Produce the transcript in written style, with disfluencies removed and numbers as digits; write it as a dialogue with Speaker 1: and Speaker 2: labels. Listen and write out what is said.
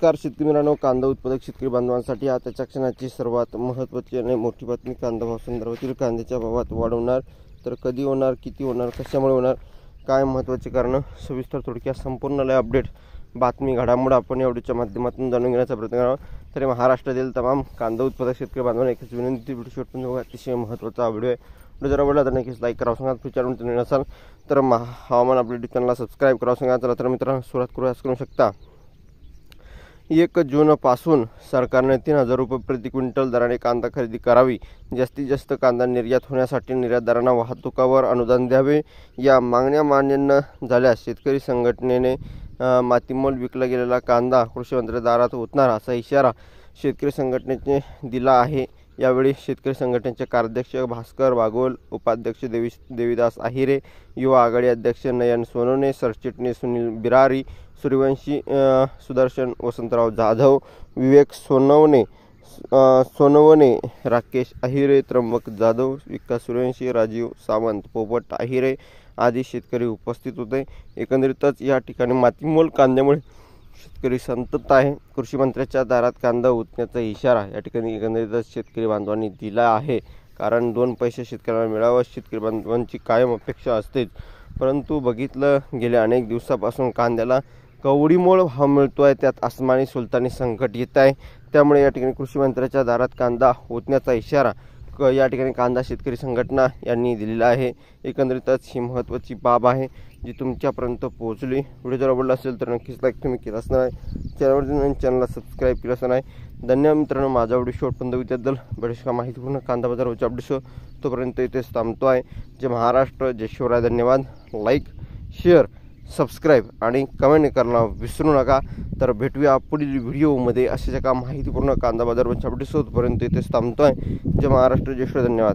Speaker 1: नमस्कार शेतकरी मित्रांनो, कांदा उत्पादक शेतकरी बांधवांसाठी आताच्या क्षणाची सर्वात महत्त्वाची आणि मोठी बातमी. कांदा भाव संदर्भातील कांद्याच्या भावात वाढ होणार तर कधी होणार, किती होणार, कशामुळे होणार, काय महत्त्वाचे कारण, सविस्तर थोडक्यात संपूर्ण अपडेट बातमी घडामोड आपण या व्हिडिओच्या माध्यमातून जाणून घेण्याचा प्रयत्न करावा. तर महाराष्ट्रातील तमाम कांदा उत्पादक शेतकरी बांधवांना एकच विनंती, व्हिडिओ शेवटपर्यंत बघा. अतिशय महत्त्वाचा व्हिडिओ आहे. व्हिडिओ जर आवडला तर नक्कीच लाईक करा. सांगा फ्युचर तुम्ही नसाल तर हवामान अपडेट चॅनलला सबस्क्राईब करा. सांगा. चला तर मित्रांनो सुरुवात करू शकता. 1 जूनपासून सरकारने 3000 रुपये प्रति क्विंटल दराने कांदा खरेदी करावी. जास्तीत जास्त कांदा निर्यात होण्यासाठी निर्यातदारांना वाहतुकावर अनुदान द्यावे. या मागण्या मान्य न झाल्यास शेतकरी संघटनेने मातीमोल विकला गेलेला कांदा कृषी मंत्र्यांच्या दारात ओतणार असा इशारा शेतकरी संघटनेने दिला आहे. यावेळी शेतकरी संघटनेचे कार्याध्यक्ष भास्कर बागोल, उपाध्यक्ष देवीदास आहिरे, युवा आघाडी अध्यक्ष नयन सोनवणे, सरचिटणीस सुनील बिरारी, सूर्यवंशी सुदर्शन, वसंतराव जाधव, विवेक सोनवणे, राकेश आहिरे, त्र्यंबक जाधव, विकास सूर्यवंशी, राजीव सावंत, पोपट आहिरे आदी शेतकरी उपस्थित होते. एकंदरीतच या ठिकाणी मातीमोल कांद्यामुळे शेतकरी संतप्त आहे. कृषी मंत्र्यांच्या दारात कांदा ओतण्याचा इशारा या ठिकाणी एकंदरीतच शेतकरी बांधवांनी दिला आहे. कारण 2 पैसे शेतकऱ्यांना मिळावं शेतकरी बांधवांची कायम अपेक्षा असतेच. परंतु बघितलं गेल्या अनेक दिवसापासून कांद्याला कवडीमोल भाव मिळतो आहे, त्यात आसमानी सुलतानी संकट येत आहे. त्यामुळे या ठिकाणी कृषी मंत्र्यांच्या दारात कांदा ओतण्याचा इशारा या ठिकाणी कांदा शेतकरी संघटना यांनी दिलेला आहे. एकंदरीतच ही महत्त्वाची बाब आहे जी तुमच्यापर्यंत पोहोचली. व्हिडिओ जर आवडला असेल तर नक्कीच लाईक तुम्ही केलाच नाही, चॅनलला सबस्क्राईब केलाच नाही. धन्यवाद मित्रांनो. माझा व्हिडिओ शेवटपर्यंत बघितल्याबद्दल. बरेचशा माहितीपूर्ण कांदा बाजारावरच्या अपडेट्स तोपर्यंत इथेच थांबतो आहे. जय महाराष्ट्र, जय शिवराय. धन्यवाद. लाईक, शेअर, सबस्क्राईब आणि कमेंट करायला विसरू नका. तर भेटूया पुढील व्हिडिओमध्ये अशाच एका माहितीपूर्ण कांदा बाजारावरच्या अपडेट्स. तोपर्यंत इथेच थांबतो आहे. जय महाराष्ट्र, जय शिवराय. धन्यवाद.